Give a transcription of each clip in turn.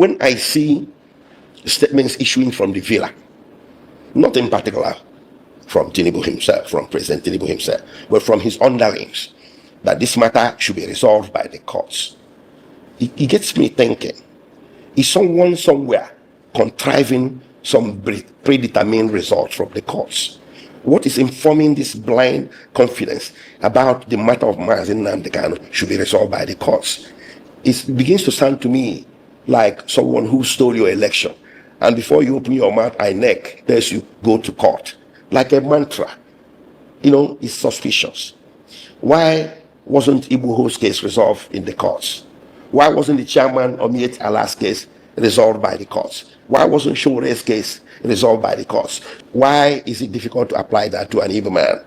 when I see statements issuing from the villa, not in particular from Tinubu himself, from President Tinubu himself, but from his underlings, that this matter should be resolved by the courts, it gets me thinking, is someone somewhere contriving some predetermined results from the courts? What is informing this blind confidence about the matter of Mazi Nnamdi Kanu should be resolved by the courts? It begins to sound to me like someone who stole your election, and before you open your mouth, INEC tells you go to court, like a mantra. It's suspicious. Why wasn't Igboho's case resolved in the courts? Why wasn't the chairman of Miyetti Allah's case resolved by the courts? Why wasn't Sowore's case resolved by the courts? Why is it difficult to apply that to an Igbo man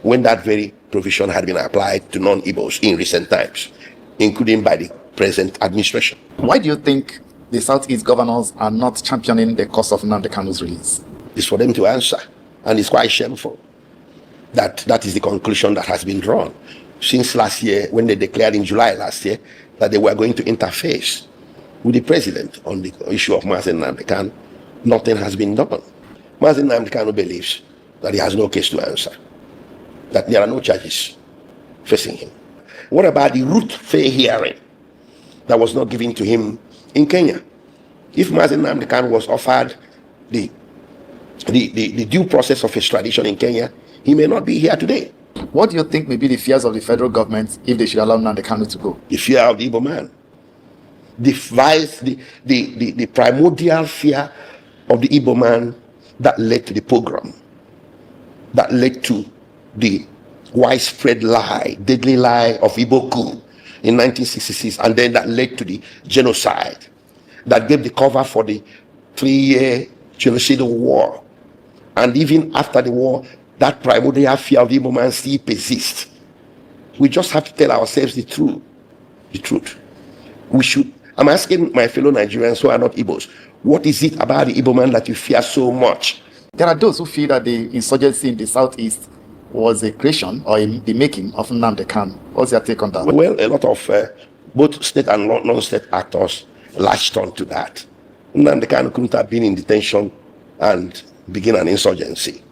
when that very provision had been applied to non-Igbos in recent times, including by the present administration? Why do you think the Southeast governors are not championing the cause of Nnamdi Kanu's release? It's for them to answer, and it's quite shameful that is the conclusion that has been drawn. Since last year, when they declared in July last year that they were going to interface with the president on the issue of Mazi Nnamdi Kanu, nothing has been done. Mazi Nnamdi Kanu believes that he has no case to answer, that there are no charges facing him. What about the root fair hearing that was not given to him in Kenya? If Mazi Nnamdi Kanu was offered the due process of extradition in Kenya, he may not be here today. What do you think may be the fears of the federal government if they should allow Nnamdi Kanu to go? The fear of the Igbo man. The primordial fear of the Igbo man that led to the pogrom, that led to the widespread lie, deadly lie of Igbo coup in 1966, and then that led to the genocide that gave the cover for the 3-year genocidal war. And even after the war, that primordial fear of the Igbo man still persists. We just have to tell ourselves the truth. The truth. I'm asking my fellow Nigerians who are not Igbos, what is it about the Igbo man that you fear so much? There are those who feel that the insurgency in the Southeast was a creation or the making of Nnamdi Kanu. What's your take on that? Well, a lot of both state and non-state actors latched on to that. Nnamdi Kanu couldn't have been in detention and begin an insurgency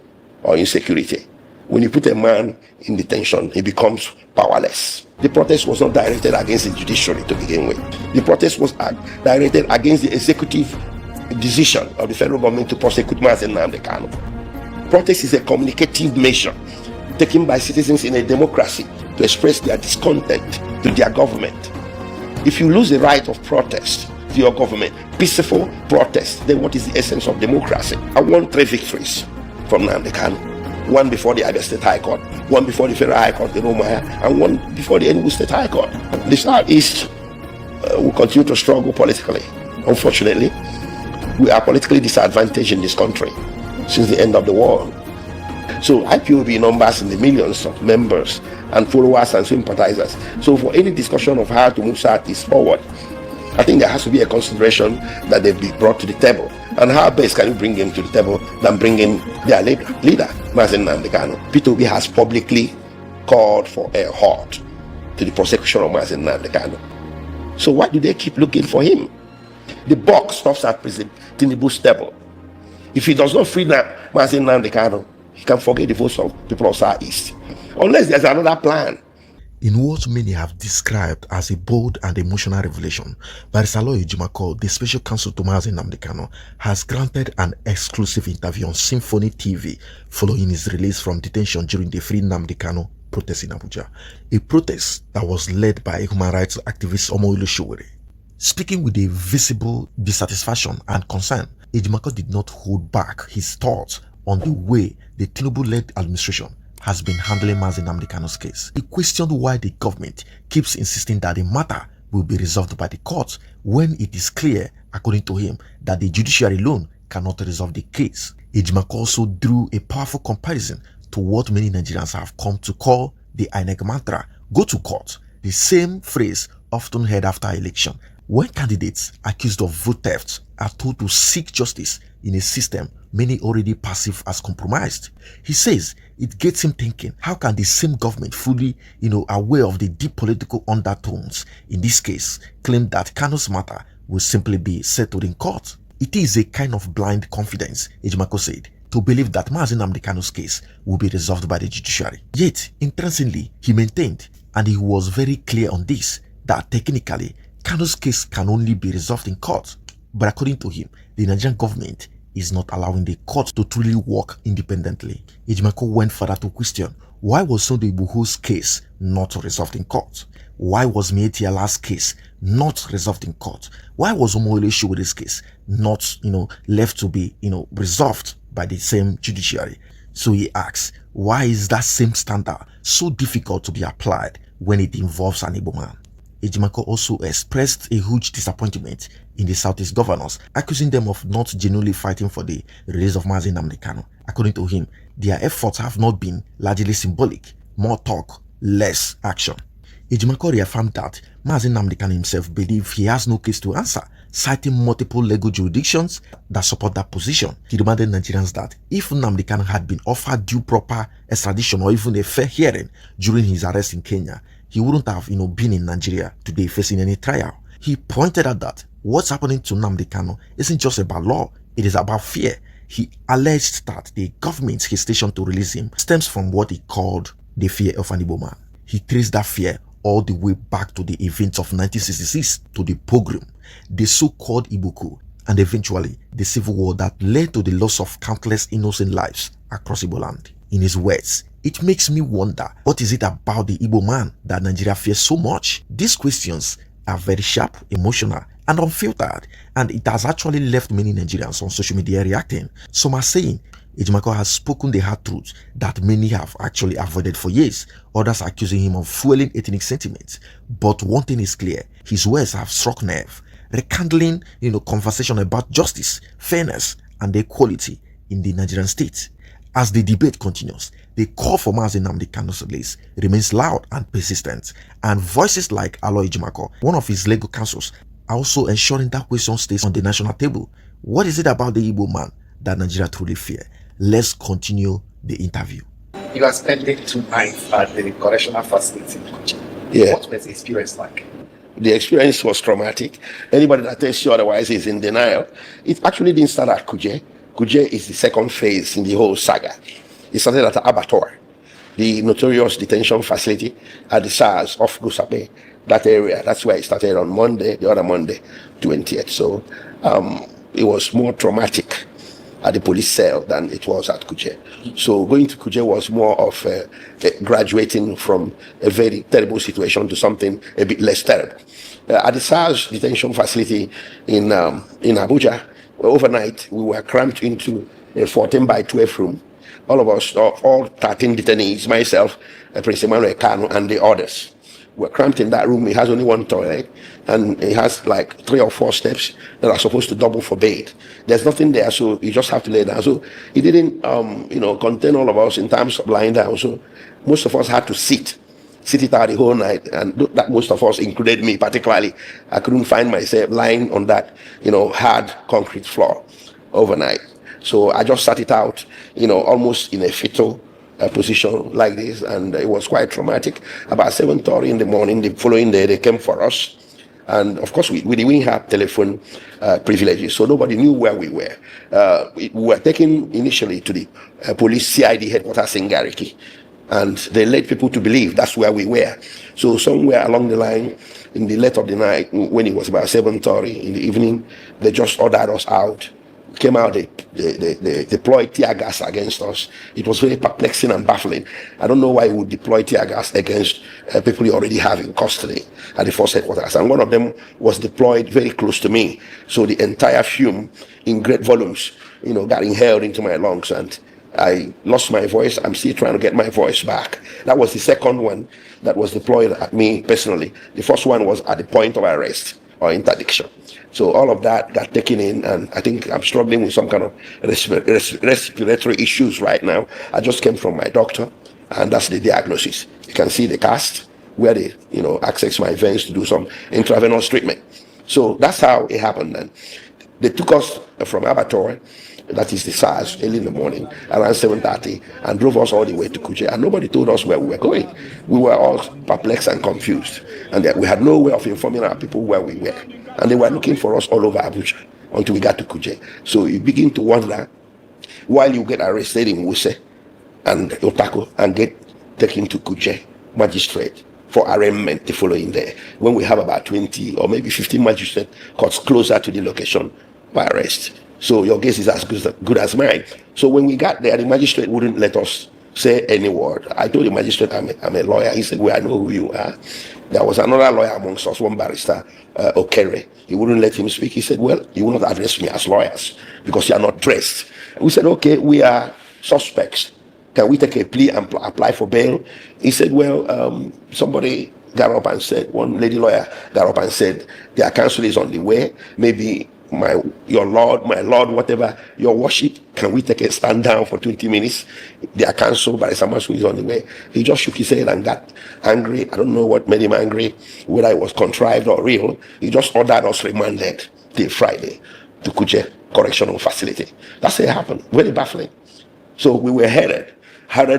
or insecurity. When you put a man in detention, he becomes powerless. The protest was not directed against the judiciary to begin with. The protest was directed against the executive decision of the federal government to prosecute Mazi Nnamdi Kanu. Protest is a communicative measure taken by citizens in a democracy to express their discontent to their government. If you lose the right of protest to your government, peaceful protest, then what is the essence of democracy? I won 3 victories from Nnamdi Kanu. One before the Abia State High Court, one before the Federal High Court, the Romaya, and one before the Enugu State High Court. The Southeast will continue to struggle politically. Unfortunately, we are politically disadvantaged in this country since the end of the war. So IPOB numbers in the millions of members and followers and sympathizers. So for any discussion of how to move Southeast forward, I think there has to be a consideration that they be brought to the table. And how best can you bring them to the table than bringing their leader, Mazi Nnamdi Kanu? P2B has publicly called for a halt to the prosecution of Mazi Nnamdi Kanu. So why do they keep looking for him? The buck stops at President Tinubu's table. If he does not free Mazi Nnamdi Kanu, he can forget the votes of people of Southeast. Unless there's another plan. In what many have described as a bold and emotional revelation, Barrister Aloy Ejimakor, the special counsel to Mazi Nnamdi Kanu, has granted an exclusive interview on Symphony TV following his release from detention during the Free Nnamdi Kanu protest in Abuja, a protest that was led by human rights activist Omoyele Sowore. Speaking with a visible dissatisfaction and concern, Ejimakor did not hold back his thoughts on the way the Tinubu-led administration has been handling Mazi Nnamdi Kanu's case. He questioned why the government keeps insisting that the matter will be resolved by the courts when it is clear, according to him, that the judiciary alone cannot resolve the case. Ejimakor also drew a powerful comparison to what many Nigerians have come to call the INEC mantra, go to court, the same phrase often heard after election, when candidates accused of vote theft are told to seek justice in a system many already perceive as compromised. He says it gets him thinking, how can the same government fully, aware of the deep political undertones in this case, claim that Kanu's matter will simply be settled in court. It is a kind of blind confidence, Ejimakor said, to believe that Mazi Nnamdi Kanu's case will be resolved by the judiciary. Yet, interestingly, he maintained, and he was very clear on this, that technically, Kanu's case can only be resolved in court. But according to him, the Nigerian government is not allowing the court to truly work independently. Ejimakor went further to question, why was Sunday Igboho's case not resolved in court? Why was Miyetti Allah's case not resolved in court? Why was Omoyele Sowore's case not, left to be, resolved by the same judiciary? So he asks, why is that same standard so difficult to be applied when it involves an Igbo man? Ejimakor also expressed a huge disappointment in the Southeast governors, accusing them of not genuinely fighting for the release of Mazi Nnamdi Kanu. According to him, their efforts have not been largely symbolic, more talk, less action. Ejimakor reaffirmed that Mazi Nnamdi Kanu himself believes he has no case to answer, citing multiple legal jurisdictions that support that position. He reminded Nigerians that if Nnamdi Kanu had been offered due proper extradition or even a fair hearing during his arrest in Kenya, he wouldn't have, been in Nigeria today facing any trial. He pointed out that what's happening to Nnamdi Kanu isn't just about law, it is about fear. He alleged that the government he stationed to release him stems from what he called the fear of an Igbo man. He traced that fear all the way back to the events of 1966, to the pogrom, the so-called Igbo coup, and eventually the civil war that led to the loss of countless innocent lives across Igbo land. In his words, it makes me wonder, what is it about the Igbo man that Nigeria fears so much? These questions are very sharp, emotional, and unfiltered, and it has actually left many Nigerians on social media reacting. Some are saying Ejimakor has spoken the hard truth that many have actually avoided for years. Others are accusing him of fueling ethnic sentiments. But one thing is clear, his words have struck nerve, rekindling conversation about justice, fairness, and equality in the Nigerian state. As the debate continues, the call for Mazi Nnamdi Kanu's release remains loud and persistent, and voices like Aloy Ejimakor, one of his legal counsels, are also ensuring that question stays on the national table. What is it about the Igbo man that Nigeria truly fear? Let's continue the interview. You are spending 2 nights at the correctional facility in Kuje. Yeah. What was the experience like? The experience was traumatic. Anybody that tells you otherwise is in denial. It actually didn't start at Kuje. Kuje is the second phase in the whole saga. It started at Abattoir, the notorious detention facility at the SARS of Gusape, that area. That's where it started on Monday, the other Monday, 20th. So it was more traumatic at the police cell than it was at Kuje. So going to Kuje was more of graduating from a very terrible situation to something a bit less terrible. At the SARS detention facility in Abuja, overnight we were cramped into a 14 by 12 room. All of us, all 13 detainees, myself, Prince Omoyele Kanu, and the others, were cramped in that room. It has only one toilet, and it has like 3 or 4 steps that are supposed to double for bed. There's nothing there, so you just have to lay down. So it didn't, contain all of us in terms of lying down. So most of us had to sit it out the whole night, and that most of us, included me particularly, I couldn't find myself lying on that, hard concrete floor overnight. So I just sat it out, almost in a fetal position like this, and it was quite traumatic. About 7:30 in the morning, the following day, they came for us. And of course, we didn't have telephone privileges, so nobody knew where we were. We were taken initially to the police CID headquarters in Gariki, and they led people to believe that's where we were. So somewhere along the line, in the late of the night, when it was about 7:30 in the evening, they just ordered us out. Came out, they deployed tear gas against us. It was very perplexing and baffling. I don't know why we would deploy tear gas against people you already have in custody at the force headquarters. And one of them was deployed very close to me. So the entire fume in great volumes, got inhaled into my lungs, and I lost my voice. I'm still trying to get my voice back. That was the second one that was deployed at me personally. The first one was at the point of arrest or interdiction. So all of that got taken in, and I think I'm struggling with some kind of respiratory issues right now. I just came from my doctor, and that's the diagnosis. You can see the cast where they, access my veins to do some intravenous treatment. So that's how it happened. And they took us from Abattoir, that is the SARS, early in the morning, around 7:30, and drove us all the way to Kuje, and nobody told us where we were going. We were all perplexed and confused, and we had no way of informing our people where we were. And they were looking for us all over Abuja until we got to Kuje. So you begin to wonder, while you get arrested in Wuse and Otako and get taken to Kuje magistrate for arraignment the following day, when we have about 20 or maybe 15 magistrate courts closer to the location by arrest. So your case is as good as mine. So when we got there, the magistrate wouldn't let us say any word. I told the magistrate, I'm a lawyer. He said, well, I know who you are. There was another lawyer amongst us, one barrister, Okere. He wouldn't let him speak. He said, well, you will not address me as lawyers because you are not dressed. We said, okay, we are suspects. Can we take a plea and apply for bail? He said, well, somebody got up and said, one lady lawyer got up and said, their counsel is on the way. Maybe my lord, whatever, your worship, can we take a stand down for 20 minutes? Their counsel, by someone who is on the way. He just shook his head and got angry. I don't know what made him angry, whether it was contrived or real. He just ordered us remanded till Friday to Kuje Correctional Facility. That's what happened. Very baffling. So we were headed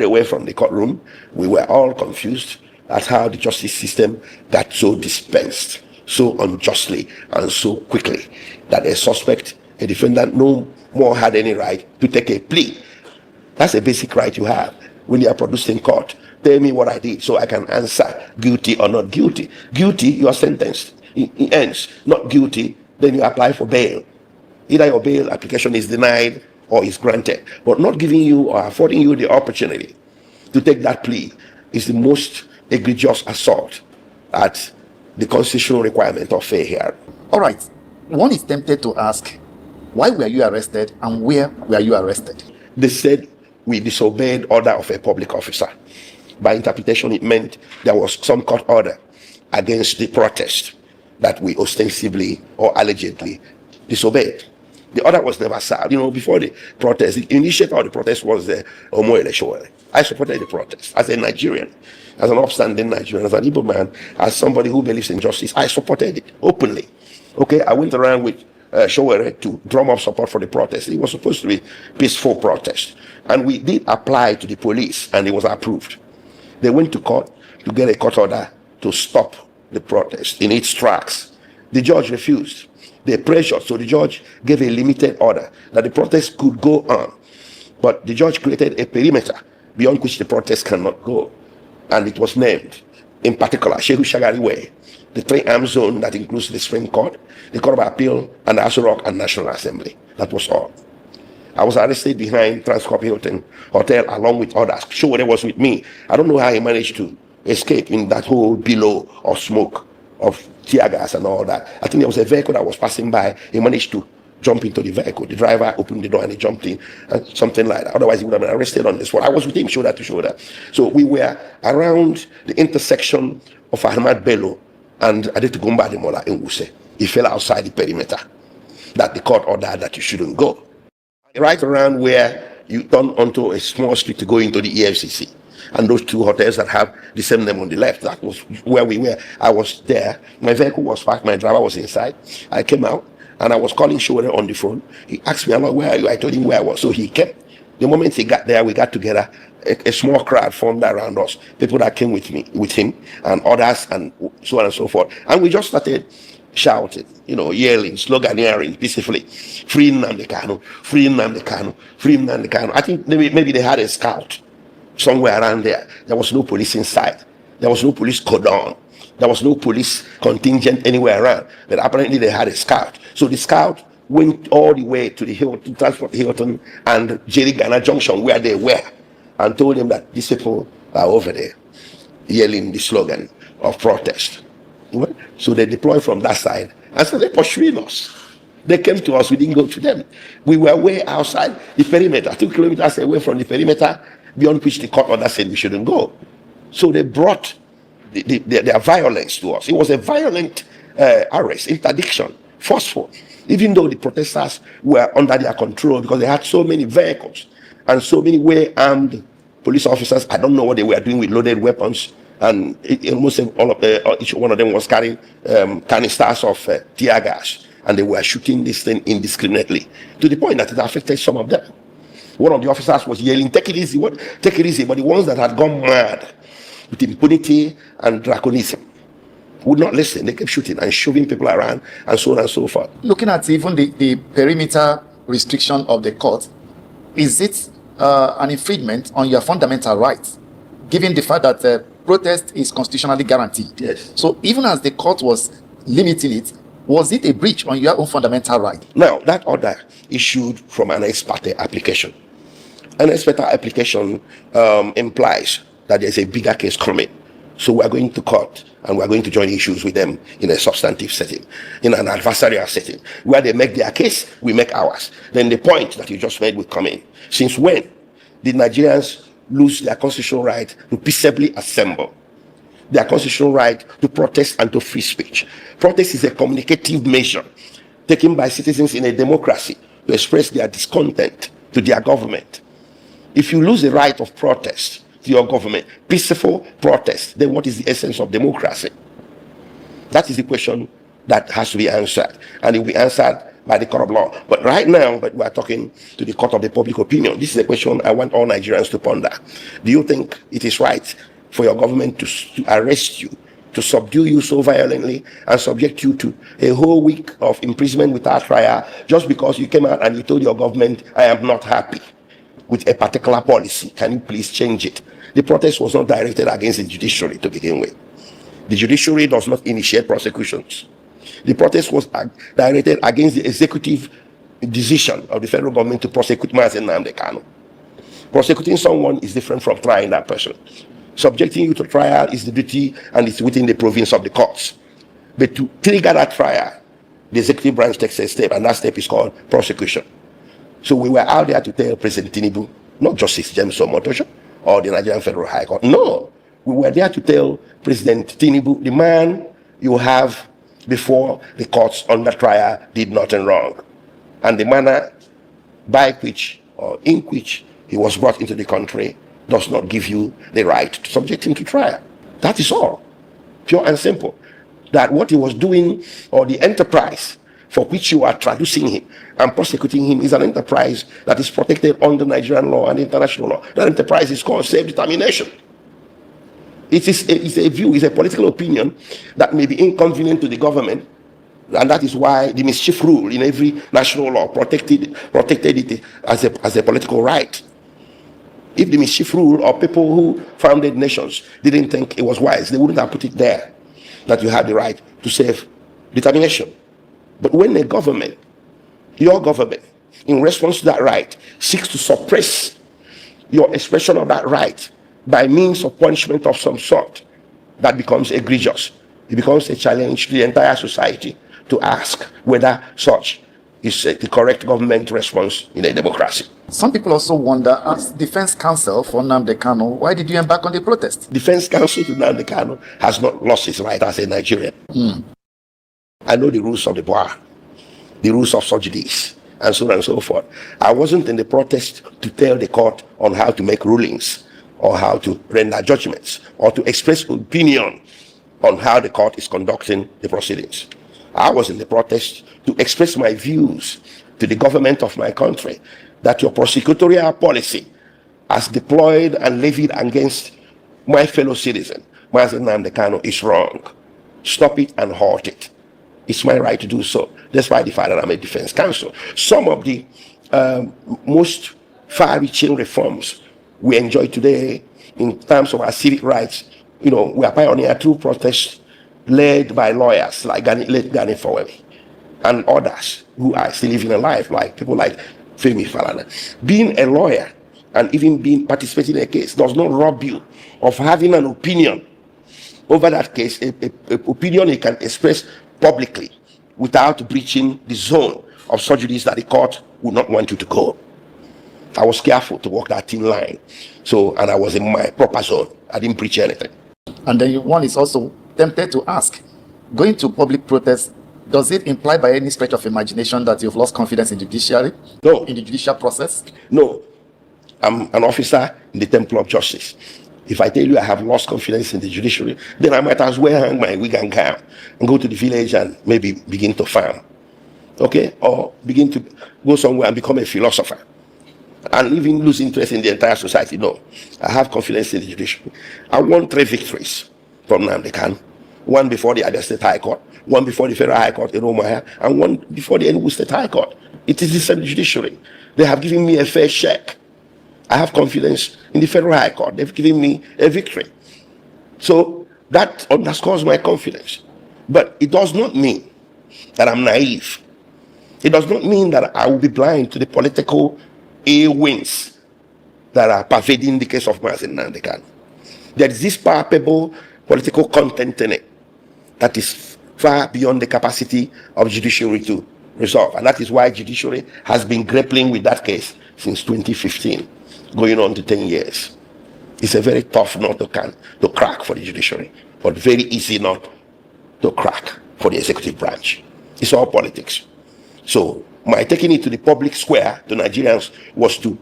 away from the courtroom. We were all confused at how the justice system got so dispensed so unjustly and so quickly that a suspect, a defendant, no more had any right to take a plea. That's a basic right you have when you are produced in court. Tell me what I did so I can answer guilty or not guilty. Guilty, you are sentenced. It ends. Not guilty, then you apply for bail. Either your bail application is denied or is granted. But not giving you or affording you the opportunity to take that plea is the most egregious assault at the constitutional requirement of fair hearing. All right. One is tempted to ask, why were you arrested and where were you arrested? They said we disobeyed order of a public officer. By interpretation, it meant there was some court order against the protest that we ostensibly or allegedly disobeyed. The order was never served. Before the protest, the initiator of the protest was Omoyele Sowore. I supported the protest as a Nigerian, as an upstanding Nigerian, as an Igbo man, as somebody who believes in justice. I supported it openly. Okay, I went around with Sowore to drum up support for the protest. It was supposed to be peaceful protest. And we did apply to the police and it was approved. They went to court to get a court order to stop the protest in its tracks. The judge refused. They pressured, so the judge gave a limited order that the protest could go on. But the judge created a perimeter beyond which the protest cannot go. And it was named, in particular, Shehu Shagari Way, the 3-arm zone that includes the Supreme Court, the Court of Appeal, and the Aso Rock and National Assembly. That was all. I was arrested behind Transcorp Hilton Hotel along with others. Sowore was with me. I don't know how he managed to escape in that whole billow of smoke, of tear gas and all that. I think there was a vehicle that was passing by. He managed to jump into the vehicle. The driver opened the door and he jumped in, and something like that. Otherwise, he would have been arrested on the spot. I was with him shoulder to shoulder. So we were around the intersection of Ahmad Bello and Adetugumba Ademola in Wuse. He fell outside the perimeter that the court ordered that you shouldn't go. Right around where you turn onto a small street to go into the EFCC. And those two hotels that have the same name on the left, that was where we were. I was there. My vehicle was parked. My driver was inside. I came out and I was calling Sowore on the phone. He asked me, "Aloy, where are you?" I told him where I was. So he came. The moment he got there, we got together. A small crowd formed around us. People that came with him, and others, and so on and so forth. And we just started shouting, yelling, sloganeering peacefully, "Free Nnamdi Kanu, free Nnamdi Kanu, free Nnamdi Kanu." I think maybe they had a scout somewhere around there. There was no police inside. There was no police cordon. There was no police contingent anywhere around. But apparently they had a scout. So the scout went all the way to the Hilton, Transport Hilton and Jerry Ghana Junction where they were and told them that these people are over there yelling the slogan of protest. So they deployed from that side and started pursuing us. They came to us, we didn't go to them. We were way outside the perimeter, 2 kilometers away from the perimeter beyond which the court order said we shouldn't go. So they brought their violence to us. It was a violent arrest, interdiction, forceful, even though the protesters were under their control because they had so many vehicles and so many well-armed police officers. I don't know what they were doing with loaded weapons, and almost each one of them was carrying canisters of tear gas, and they were shooting this thing indiscriminately to the point that it affected some of them. One of the officers was yelling, "Take it easy, take it easy." But the ones that had gone mad with impunity and draconism would not listen. They kept shooting and shoving people around and so on and so forth. Looking at even the perimeter restriction of the court, is it an infringement on your fundamental rights, given the fact that protest is constitutionally guaranteed? Yes. So even as the court was limiting it, was it a breach on your own fundamental right? Now, that order issued from an ex parte application. An ex parte application implies that there's a bigger case coming. So we are going to court and we are going to join issues with them in a substantive setting, in an adversarial setting, where they make their case, we make ours. Then the point that you just made will come in. Since when did Nigerians lose their constitutional right to peaceably assemble, their constitutional right to protest and to free speech? Protest is a communicative measure taken by citizens in a democracy to express their discontent to their government. If you lose the right of protest to your government, peaceful protest, then what is the essence of democracy? That is the question that has to be answered, and it will be answered by the court of law. But right now, we are talking to the court of the public opinion. This is a question I want all Nigerians to ponder. Do you think it is right for your government to arrest you, to subdue you so violently, and subject you to a whole week of imprisonment without trial, just because you came out and you told your government, I am not happy with a particular policy, can you please change it? The protest was not directed against the judiciary to begin with. The judiciary does not initiate prosecutions. The protest was directed against the executive decision of the federal government to prosecute Mazi Nnamdi Kanu. Prosecuting someone is different from trying that person. Subjecting you to trial is the duty and it's within the province of the courts. But to trigger that trial, the executive branch takes a step, and that step is called prosecution. So we were out there to tell President Tinubu, not Justice James Omotosho or the Nigerian Federal High Court. No, we were there to tell President Tinubu, the man you have before the courts under trial did nothing wrong. And the manner by which or in which he was brought into the country does not give you the right to subject him to trial. That is all. Pure and simple. That what he was doing, or the enterprise for which you are traducing him and prosecuting him, is an enterprise that is protected under Nigerian law and international law. That enterprise is called self-determination. It's a view, it's a political opinion that may be inconvenient to the government, and that is why the mischief rule in every national law protected it as a political right. If the mischief rule, or people who founded nations didn't think it was wise, they wouldn't have put it there, that you had the right to self-determination. But when a government, your government, in response to that right, seeks to suppress your expression of that right by means of punishment of some sort, that becomes egregious. It becomes a challenge to the entire society to ask whether such is the correct government response in a democracy. Some people also wonder, as defense counsel for Nnamdi Kanu, why did you embark on the protest? Defense counsel to Nnamdi Kanu has not lost his right as a Nigerian. I know the rules of the bar, the rules of subjudice, and so on and so forth. I wasn't in the protest to tell the court on how to make rulings, or how to render judgments, or to express opinion on how the court is conducting the proceedings. I was in the protest to express my views to the government of my country, that your prosecutorial policy, as deployed and levied against my fellow citizen, Mazi Nnamdi Kanu, is wrong. Stop it and halt it. It's my right to do so, despite the fact that I'm a defense counsel. Some of the most far-reaching reforms we enjoy today in terms of our civic rights, we are pioneered through protests led by lawyers like Gani Fawemi and others who are still living a life, like people like Femi Falana. Being a lawyer and even participating in a case does not rob you of having an opinion over that case, a opinion you can express publicly without breaching the zone of subjudice that the court would not want you to go. I was careful to walk that thin line. And I was in my proper zone. I didn't breach anything. And then one is also tempted to ask, going to public protest, does it imply by any stretch of imagination that you've lost confidence in the judiciary? No. In the judicial process? No. I'm an officer in the Temple of Justice. If I tell you I have lost confidence in the judiciary, then I might as well hang my wig and gown and go to the village and maybe begin to farm. Okay? Or begin to go somewhere and become a philosopher. And even lose interest in the entire society. No. I have confidence in the judiciary. I won 3 victories from Nnamdi Kanu. one before the Abia State High Court, one before the Federal High Court in Omaha, and one before the Enugu State High Court. It is the same judiciary. They have given me a fair shake. I have confidence in the Federal High Court. They've given me a victory. So that underscores my confidence. But it does not mean that I'm naive. It does not mean that I will be blind to the political winds that are pervading the case of Mazi Nnamdi Kanu. There is this palpable political content in it that is far beyond the capacity of judiciary to resolve. And that is why judiciary has been grappling with that case since 2015, going on to 10 years. It's a very tough nut to crack for the judiciary, but very easy nut to crack for the executive branch. It's all politics. So my taking it to the public square to Nigerians was to,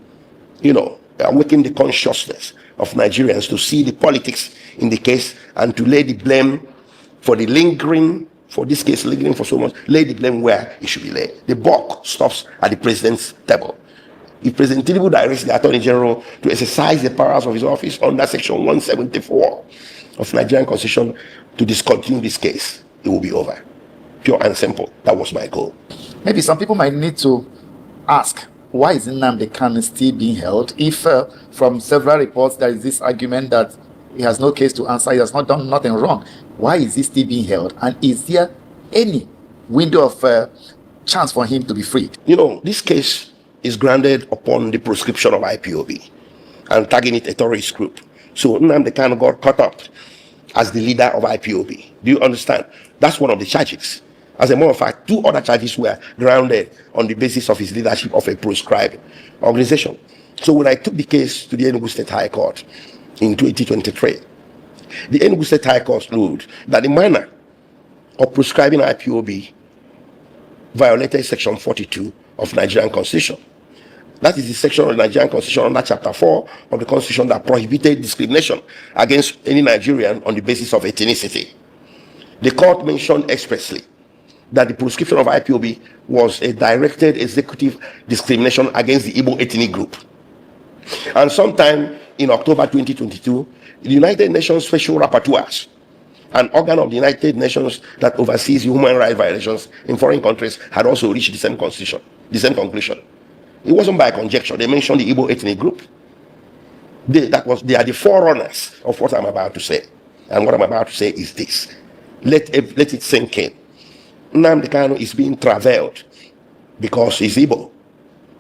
awaken the consciousness of Nigerians to see the politics in the case and to lay the blame for the lingering, for this case lingering for so much, lay the blame where it should be laid. The buck stops at the president's table. If President Tinubu directs the Attorney General to exercise the powers of his office under Section 174 of Nigerian Constitution to discontinue this case, it will be over. Pure and simple. That was my goal. Maybe some people might need to ask, why is Nnamdi Kanu still being held? If from several reports there is this argument that he has no case to answer, he has not done nothing wrong, why is he still being held? And is there any window of chance for him to be freed? This case is grounded upon the proscription of IPOB and tagging it a terrorist group. So Nnamdi Kanu got caught up as the leader of IPOB. Do you understand? That's one of the charges. As a matter of fact, 2 other charges were grounded on the basis of his leadership of a proscribed organization. So when I took the case to the Enugu State High Court in 2023, the Enugu State High Court ruled that the manner of proscribing IPOB violated Section 42 of Nigerian Constitution. That is the section of the Nigerian Constitution under Chapter 4 of the Constitution that prohibited discrimination against any Nigerian on the basis of ethnicity. The court mentioned expressly that the proscription of IPOB was a directed executive discrimination against the Igbo ethnic group. And sometime in October 2022, the United Nations Special Rapporteurs, an organ of the United Nations that oversees human rights violations in foreign countries, had also reached the same conclusion. It wasn't by conjecture. They mentioned the Igbo ethnic group. They are the forerunners of what I'm about to say. And what I'm about to say is this. Let it sink in. Nnamdi Kanu is being travailed because he's Igbo.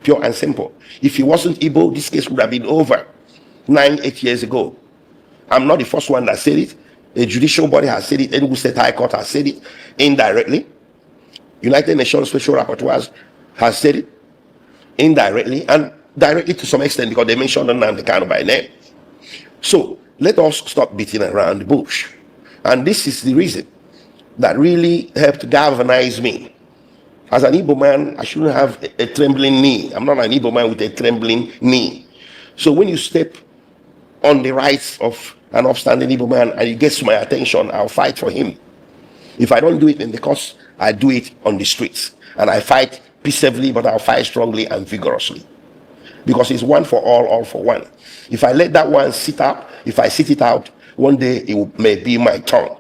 Pure and simple. If he wasn't Igbo, this case would have been over 9-8 years ago. I'm not the first one that said it. A judicial body has said it. Enugu State High Court has said it indirectly. United Nations Special Rapporteurs has said it indirectly and directly to some extent because they mentioned Nnamdi Kanu by name. So let us stop beating around the bush. And this is the reason that really helped galvanize me. As an Igbo man, I shouldn't have a trembling knee. I'm not an Igbo man with a trembling knee. So when you step on the rights of an upstanding Igbo man and it gets my attention, I'll fight for him. If I don't do it in the courts, I do it on the streets. And I fight peaceably, but I'll fight strongly and vigorously. Because it's one for all for one. If I let that one sit out, if I sit it out, one day it may be my turn.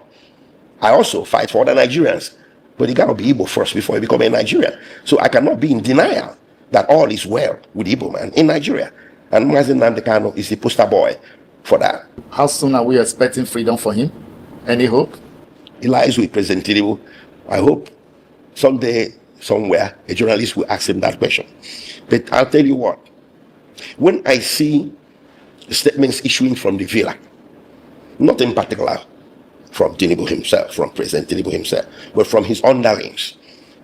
I also fight for other Nigerians, but you gotta be Igbo first before you become a Nigerian. So I cannot be in denial that all is well with Igbo man in Nigeria. And Mazi Nnamdi Kanu is the poster boy for that. How soon are we expecting freedom for him? Any hope? It lies with President Tinubu. I hope someday, somewhere, a journalist will ask him that question. But I'll tell you what, when I see statements issuing from the villa, not in particular from Tinubu himself, from President Tinubu himself, but from his underlings,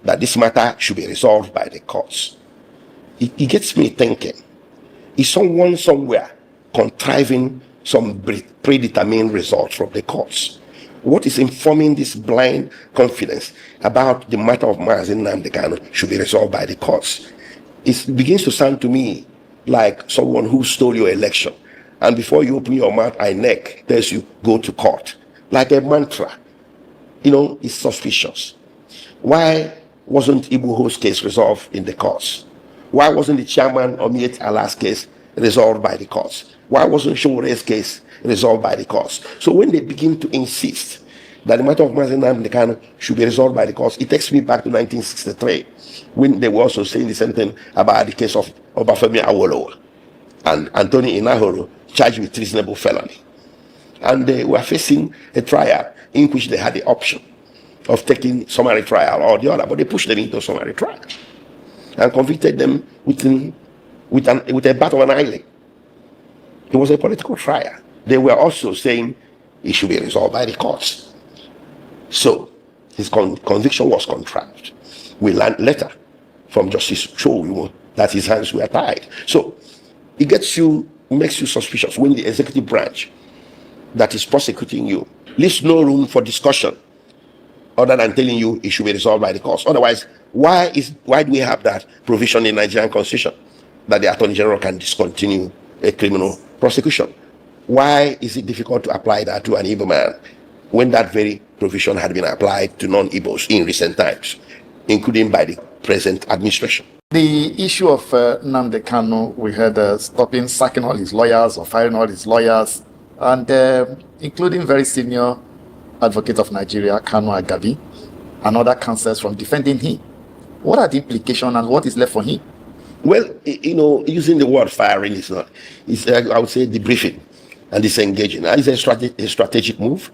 that this matter should be resolved by the courts, it gets me thinking, is someone somewhere contriving some predetermined results from the courts? What is informing this blind confidence about the matter of Mazi Nnamdi Kanu should be resolved by the courts? It begins to sound to me like someone who stole your election, and before you open your mouth, INEC tells you go to court. Like a mantra. It's suspicious. Why wasn't Igboho's case resolved in the courts? Why wasn't the chairman of Miyetti Allah's case resolved by the courts? Why wasn't Sowore's case resolved by the courts? So when they begin to insist that the matter of Mazi Nnamdi Kanu should be resolved by the courts. It takes me back to 1963, when they were also saying the same thing about the case of Obafemi Awolowo and Anthony Inahoro, charged with treasonable felony. And they were facing a trial in which they had the option of taking summary trial or the other, but they pushed them into summary trial and convicted them with a bat of an eyelid. It was a political trial. They were also saying it should be resolved by the courts. So his conviction was contrived. We learned later from Justice Cho that his hands were tied. So it makes you suspicious when the executive branch that is prosecuting you leaves no room for discussion other than telling you it should be resolved by the courts. Otherwise, why do we have that provision in Nigerian Constitution that the Attorney General can discontinue a criminal prosecution? Why is it difficult to apply that to an Igbo man when that very provision had been applied to non-Igbos in recent times, including by the present administration? The issue of Nnamdi Kanu, we heard stopping, sacking all his lawyers or firing all his lawyers, and including very senior advocate of Nigeria, Kanu Agabi, and other counsels from defending him. What are the implications and what is left for him? Well, using the word firing is not, I would say, debriefing and disengaging. It's a strategic move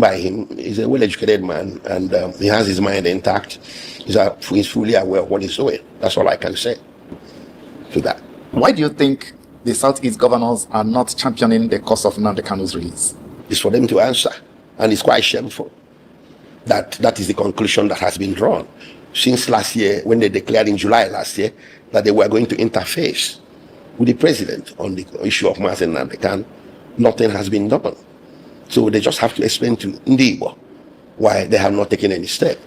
by him. He's a well-educated man, and he has his mind intact. He's fully aware of what he's doing. That's all I can say to that. Why do you think the Southeast governors are not championing the cause of Nnamdi Kanu's release? It's for them to answer, and it's quite shameful that is the conclusion that has been drawn. Since last year, when they declared in July last year that they were going to interface with the president on the issue of Mazi Nnamdi Kanu, nothing has been done. So they just have to explain to Igbo why they have not taken any step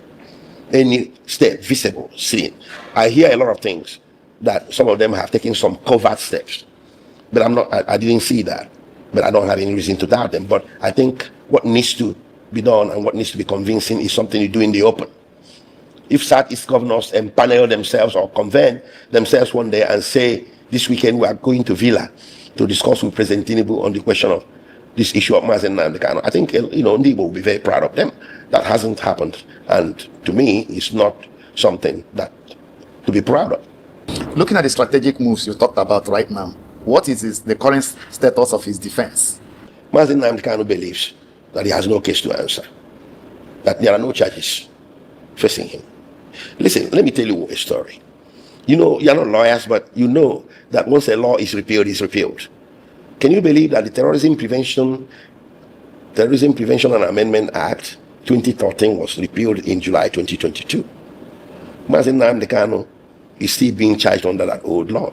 visible, seen. I hear a lot of things that some of them have taken some covert steps, but I didn't see that, but I don't have any reason to doubt them. But I think what needs to be done and what needs to be convincing is something you do in the open. If Southeast governors empanel themselves or convene themselves one day and say, this weekend we are going to Villa to discuss with President Tinubu on the question of this issue of Mazi Nnamdi Kanu, I think Igbo will be very proud of them. That hasn't happened, and to me, it's not something that to be proud of. Looking at the strategic moves you talked about right now, what is the current status of his defense? Mazi Nnamdi Kanu believes that he has no case to answer, that there are no charges facing him. Listen, let me tell you a story. You're not lawyers, but you know that once a law is repealed, it's repealed. Can you believe that the Terrorism Prevention and Amendment Act 2013 was repealed in July 2022? Mazi Nnamdi Kanu is still being charged under that old law,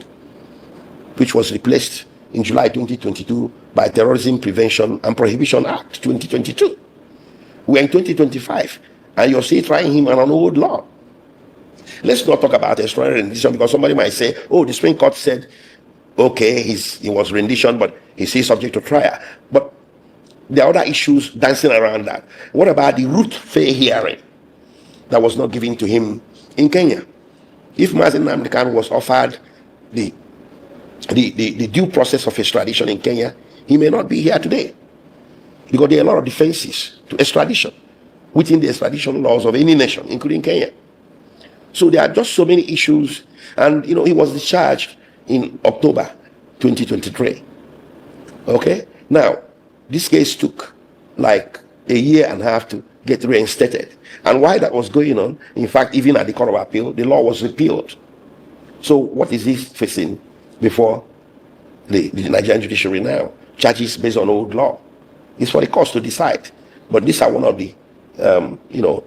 which was replaced in July 2022 by Terrorism Prevention and Prohibition Act 2022. We're in 2025, and you're still trying him on an old law. Let's not talk about extraordinary rendition, because somebody might say, oh, the Supreme Court said, okay, he was rendition, but he's still subject to trial. But there are other issues dancing around that. What about the root fair hearing that was not given to him in Kenya? If Mazi Nnamdi Kanu was offered the due process of extradition in Kenya, he may not be here today, because there are a lot of defenses to extradition within the extradition laws of any nation, including Kenya. So there are just so many issues, and he was discharged in October 2023. Okay? Now, this case took like a year and a half to get reinstated. And while that was going on, in fact, even at the Court of Appeal, the law was repealed. So what is he facing before the Nigerian judiciary now? Charges based on old law. It's for the courts to decide. But these are one of the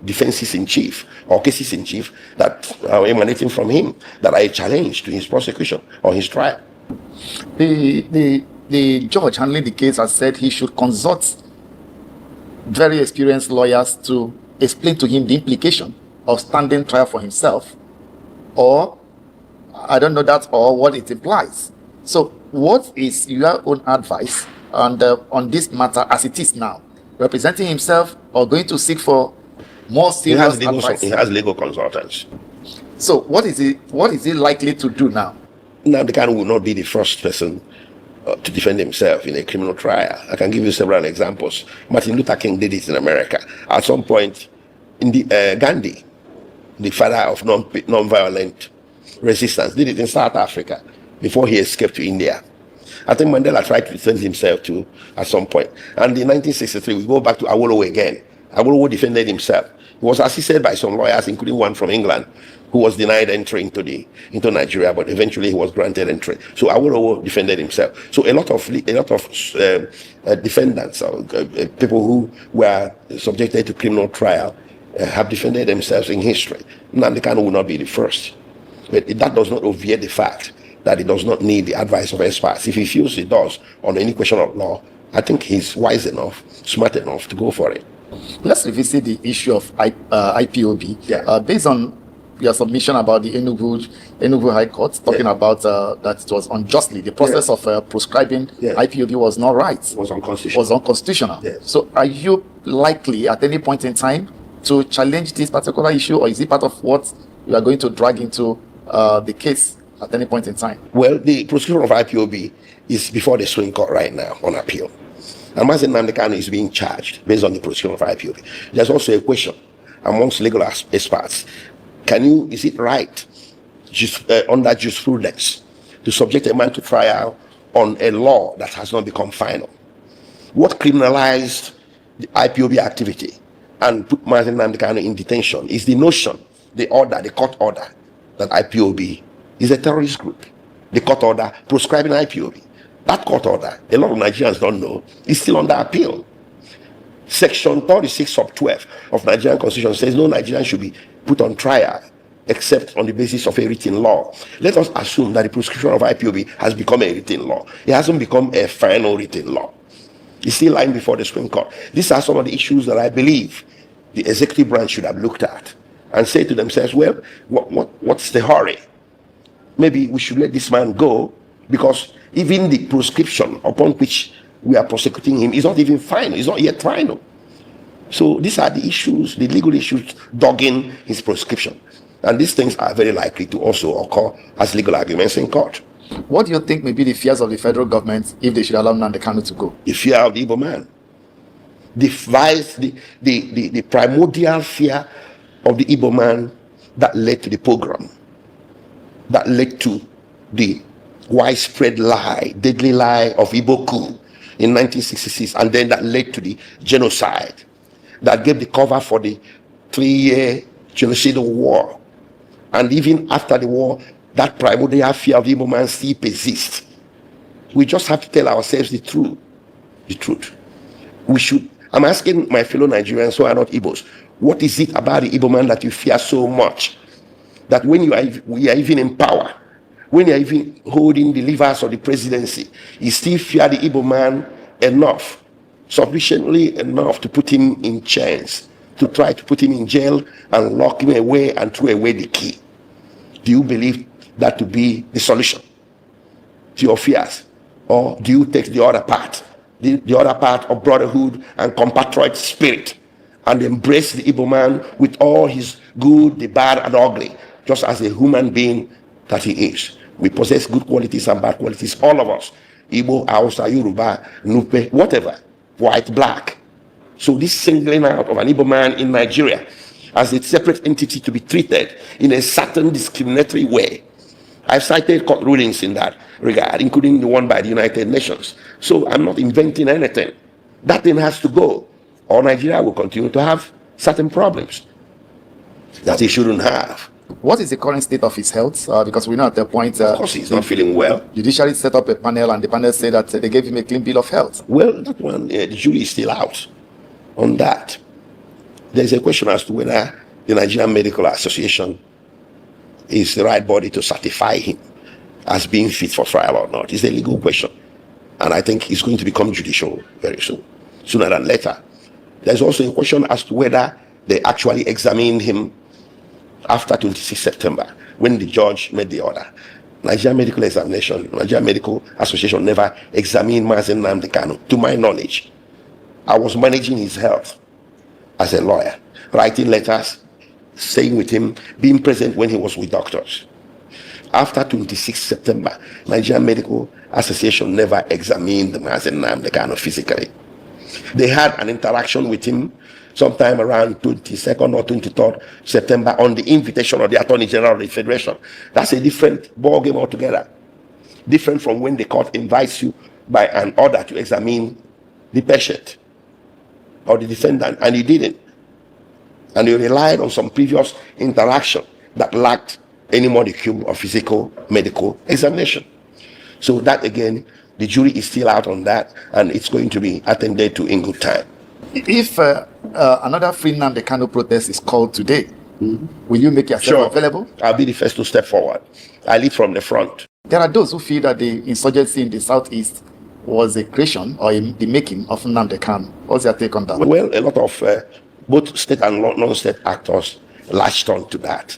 defenses in chief or cases in chief that are emanating from him that are a challenge to his prosecution or his trial. The judge handling the case has said he should consult very experienced lawyers to explain to him the implication of standing trial for himself, or I don't know that, or what it implies. So what is your own advice on this matter as it is now? Representing himself or going to seek for more serious advice? He has legal consultants. So what is he likely to do now? Nnamdi Kanu will not be the first person to defend himself in a criminal trial. I can give you several examples. Martin Luther King did it in America. At some point, in the Gandhi, the father of non-violent resistance, did it in South Africa before he escaped to India. I think Mandela tried to defend himself too at some point. And in 1963, we go back to Awolowo again. Awolowo defended himself. He was assisted by some lawyers, including one from England, who was denied entry into Nigeria, but eventually he was granted entry. So Awolowo defended himself. So a lot of defendants, people who were subjected to criminal trial, have defended themselves in history. Nnamdi Kanu will not be the first, but that does not obviate the fact that he does not need the advice of experts. If he feels he does on any question of law, I think he's wise enough, smart enough to go for it. Let's revisit the issue of IPOB. Yeah. Based on your submission about the Enugu High Court, talking about that it was unjustly, the process of prescribing IPOB was not right. It was unconstitutional. Was unconstitutional. Yes. So are you likely at any point in time to challenge this particular issue, or is it part of what you are going to drag into the case at any point in time? Well, the prosecution of IPOB is before the Supreme Court right now on appeal. And Mazi Nnamdi Kanu is being charged based on the prosecution of IPOB. There's also a question amongst legal experts. Is it right, under jurisprudence, to subject a man to trial on a law that has not become final? What criminalized the IPOB activity and put Mazi Nnamdi Kanu in detention is the notion, the court order, that IPOB is a terrorist group. The court order proscribing IPOB. That court order, a lot of Nigerians don't know, is still under appeal. Section 36(12) of Nigerian Constitution says no Nigerian should be put on trial except on the basis of a written law. Let us assume that the prescription of IPOB has become a written law. It hasn't become a final written law. It's still lying before the Supreme Court. These are some of the issues that I believe the executive branch should have looked at and say to themselves, well, what's the hurry? Maybe we should let this man go, because even the prescription upon which we are prosecuting him is not even final. It's not yet final. So these are the issues, the legal issues dogging his prescription. And these things are very likely to also occur as legal arguments in court. What do you think may be the fears of the federal government if they should allow Nnamdi Kanu to go? The fear of the Igbo man. The primordial fear of the Igbo man that led to the pogrom, that led to the widespread lie, deadly lie of Igbo coup in 1966, and then that led to the genocide that gave the cover for the 3-year genocidal war. And even after the war, that primordial fear of the Igbo man still persists. We just have to tell ourselves the truth. The truth. I'm asking my fellow Nigerians who are not Igbos, what is it about the Igbo man that you fear so much that when we are even in power, when you're even holding the levers of the presidency, you still fear the Igbo man enough, sufficiently enough to put him in chains, to try to put him in jail and lock him away and throw away the key? Do you believe that to be the solution to your fears? Or do you take the other part, the other part of brotherhood and compatriot spirit, and embrace the Igbo man with all his good, the bad, and ugly, just as a human being that he is? We possess good qualities and bad qualities, all of us. Igbo, Hausa, Yoruba, Nupe, whatever, white, black. So this singling out of an Igbo man in Nigeria as a separate entity to be treated in a certain discriminatory way, I've cited court rulings in that regard, including the one by the United Nations. So I'm not inventing anything. That thing has to go, or Nigeria will continue to have certain problems that it shouldn't have. What is the current state of his health? Because we're not at the point... of course, he's not feeling well. Judiciary set up a panel, and the panel said that they gave him a clean bill of health. Well, that one, the jury is still out on that. There's a question as to whether the Nigerian Medical Association is the right body to certify him as being fit for trial or not. It's a legal question. And I think it's going to become judicial very soon, sooner than later. There's also a question as to whether they actually examined him after 26 September, when the judge made the order. Nigerian Medical Association never examined Mazi Nnamdi Kanu, to my knowledge. I was managing his health as a lawyer, writing letters, staying with him, being present when he was with doctors. after 26 September, Nigerian Medical Association never examined Mazi Nnamdi Kanu physically. They had an interaction with him sometime around 22nd or 23rd September on the invitation of the Attorney General of the Federation. That's a different ballgame altogether. Different from when the court invites you by an order to examine the patient or the defendant, and you didn't. And you relied on some previous interaction that lacked any modicum of physical medical examination. So that again, the jury is still out on that, and it's going to be attended to in good time. If another free Nnamdi Kanu protest is called today, will you make yourself available? I'll be the first to step forward. I lead from the front. There are those who feel that the insurgency in the southeast was a creation or the making of Nnamdi Kanu. What's your take on that? Well, a lot of both state and non-state actors latched on to that.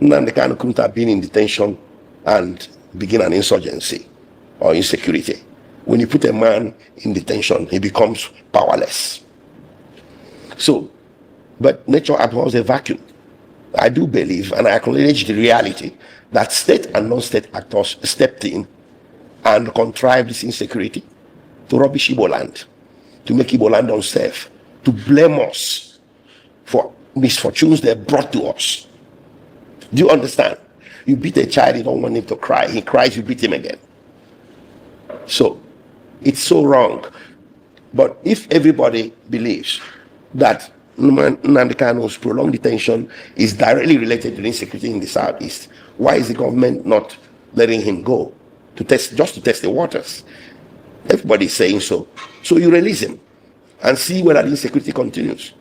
Nnamdi Kanu couldn't have been in detention and begin an insurgency or insecurity. When you put a man in detention, he becomes powerless. So, but nature abhors a vacuum. I do believe, and I acknowledge the reality, that state and non-state actors stepped in and contrived this insecurity to rubbish Igbo land, to make Igbo land unsafe, to blame us for misfortunes they brought to us. Do you understand? You beat a child, you don't want him to cry. He cries, you beat him again. So, it's so wrong. But if everybody believes that Nnamdi Kanu's prolonged detention is directly related to the insecurity in the southeast, why is the government not letting him go to test, just to test the waters? Everybody's saying so. So you release him and see whether the insecurity continues.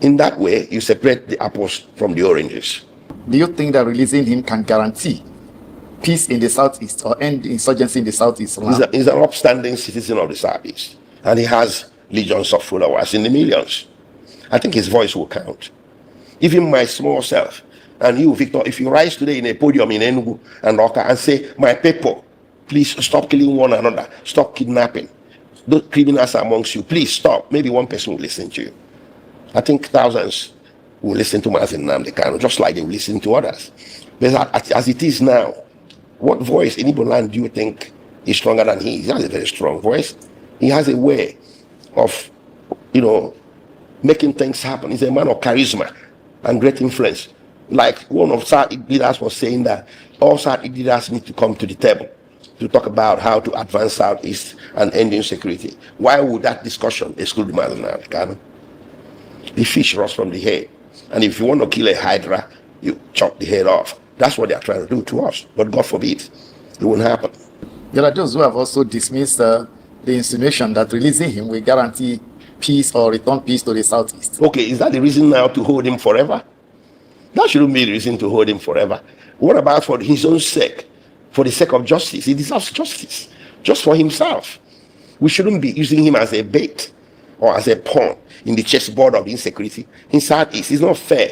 In that way, you separate the apples from the oranges. Do you think that releasing him can guarantee peace in the southeast or end insurgency in the southeast? He's an upstanding citizen of the southeast, and he has legions of followers in the millions. I think his voice will count. Even my small self, and you, Victor, if you rise today in a podium in Enugu and Oka and say, my people, please stop killing one another, stop kidnapping, those criminals amongst you, please stop. Maybe one person will listen to you. I think thousands will listen to Mazi Nnamdi Kanu, just like they will listen to others. But as it is now, what voice in Igbo land do you think is stronger than he? He has a very strong voice. He has a way of, making things happen. He's a man of charisma and great influence. Like one of South leaders was saying that all South leaders need to come to the table to talk about how to advance Southeast and end insecurity. Why would that discussion exclude Mazi Nnamdi Kanu? The fish rots from the head. And if you want to kill a hydra, you chop the head off. That's what they are trying to do to us. But God forbid, it won't happen. There are those who have also dismissed the insinuation that releasing him will guarantee peace or return peace to the southeast. Okay, is that the reason now to hold him forever? That shouldn't be the reason to hold him forever. What about for his own sake? For the sake of justice? He deserves justice. Just for himself. We shouldn't be using him as a bait or as a pawn in the chessboard of insecurity in Southeast. It's not fair.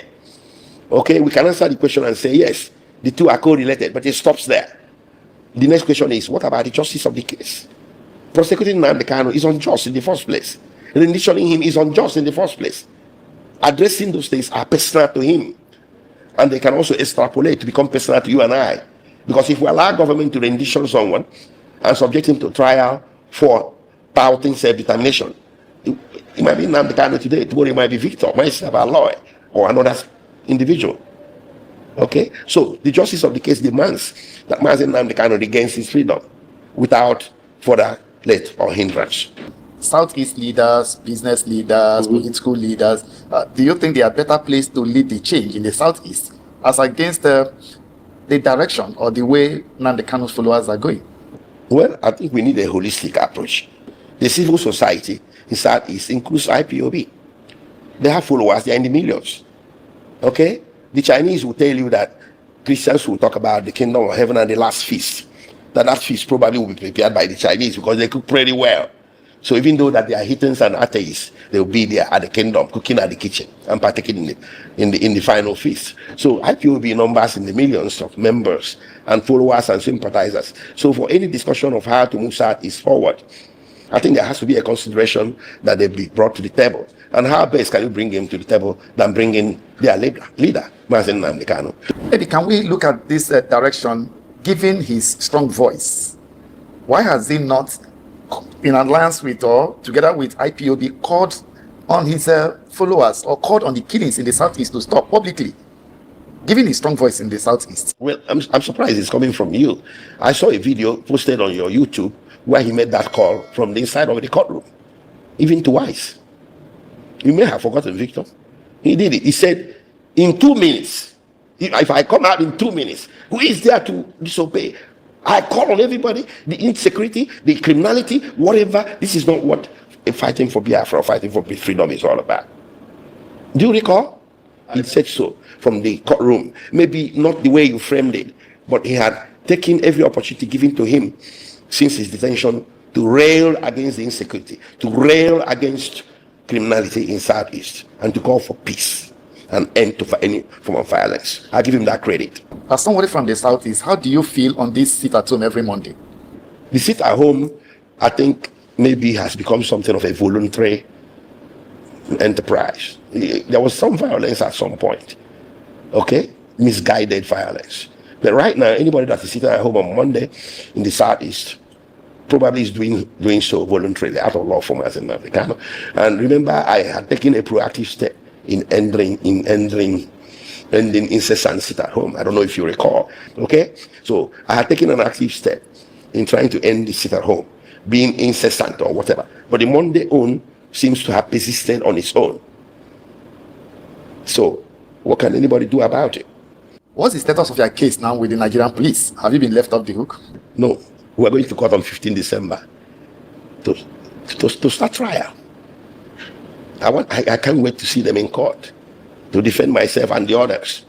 Okay, we can answer the question and say, yes, the two are correlated, but it stops there. The next question is, what about the justice of the case? Prosecuting Nnamdi Kanu is unjust in the first place. Renditioning him is unjust in the first place. Addressing those things are personal to him. And they can also extrapolate to become personal to you and I. Because if we allow government to rendition someone and subject him to trial for touting self-determination, it might be Nnamdi Kanu today, tomorrow it might be Victor, myself, Aloy, or another individual. Okay? So the justice of the case demands that Mazi Nnamdi Kanu regains his freedom without further let or hindrance. Southeast leaders, business leaders, political leaders, do you think they are better placed to lead the change in the Southeast as against the direction or the way Nnamdi Kanu's followers are going? Well, I think we need a holistic approach. The civil society in Southeast includes IPOB. They have followers, they are in the millions. Okay? The Chinese will tell you that Christians will talk about the kingdom of heaven and the last feast. That feast probably will be prepared by the Chinese because they cook pretty well. So even though that they are heathens and atheists, they will be there at the kingdom, cooking at the kitchen and partaking in the final feast. So IPOB numbers in the millions of members and followers and sympathizers. So for any discussion of how to move Southeast forward, I think there has to be a consideration that they be brought to the table. And how best can you bring him to the table than bring in their leader, Mazi Nnamdi Kanu? Maybe can we look at this direction given his strong voice, why has he not, in alliance with or together with IPOB, called on his followers or called on the killings in the Southeast to stop publicly, giving his strong voice in the Southeast? Well, I'm surprised it's coming from you. I saw a video posted on your YouTube where he made that call from the inside of the courtroom, even twice. You may have forgotten, Victor. He did it. He said, in 2 minutes, if I come out in 2 minutes, who is there to disobey? I call on everybody, the insecurity, the criminality, whatever. This is not what fighting for Biafra or fighting for freedom is all about. Do you recall? He said so from the courtroom. Maybe not the way you framed it, but he had taken every opportunity given to him since his detention to rail against the insecurity, to rail against criminality in Southeast, and to call for peace and end to any form of violence. I give him that credit. As somebody from the Southeast, how do you feel on this sit at home every Monday? The sit at home, I think, maybe has become something of a voluntary enterprise. There was some violence at some point, okay? Misguided violence. But right now, anybody that is sitting at home on Monday in the Southeast probably is doing so voluntarily out of law for Mazi Nnamdi Kanu. And remember, I had taken a proactive step in ending incessant sit at home. I don't know if you recall. Okay, so I had taken an active step in trying to end the sit at home, being incessant or whatever. But the Monday own seems to have persisted on its own. So what can anybody do about it? What's the status of your case now with the Nigerian police? Have you been left off the hook? No, we're going to court on 15 December to start trial. I can't wait to see them in court to defend myself and the others.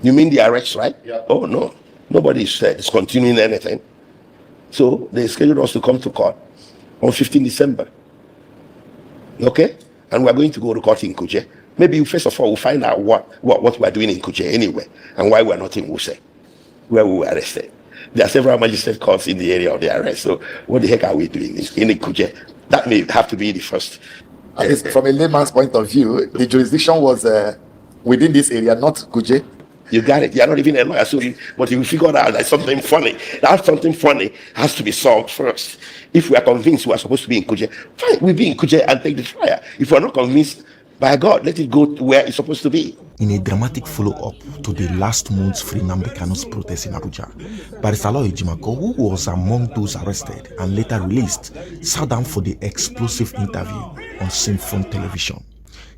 You mean the arrest, right? Yeah. Oh no, nobody is continuing anything. So they scheduled us to come to court on 15 December. Okay, and we're going to go to court in Kuje. Maybe first of all we'll find out what we're doing in Kuje anyway, and why we're not in Wuse, where we were arrested. There are several magistrate courts in the area of the arrest. So what the heck are we doing in Kuje? That may have to be the first. At least from a layman's point of view, the jurisdiction was within this area, not Kuje. You got it. You're not even a lawyer, but you figured out that something funny. That something funny has to be solved first. If we are convinced we are supposed to be in Kuje, fine, we'll be in Kuje and take the trial. If we're not convinced, by God, let it go to where it's supposed to be. In a dramatic follow-up to the last month's Free Nnamdi Kanu's protest in Abuja, Barrister Aloy Ejimakor, who was among those arrested and later released, sat down for the explosive interview on Simfon television.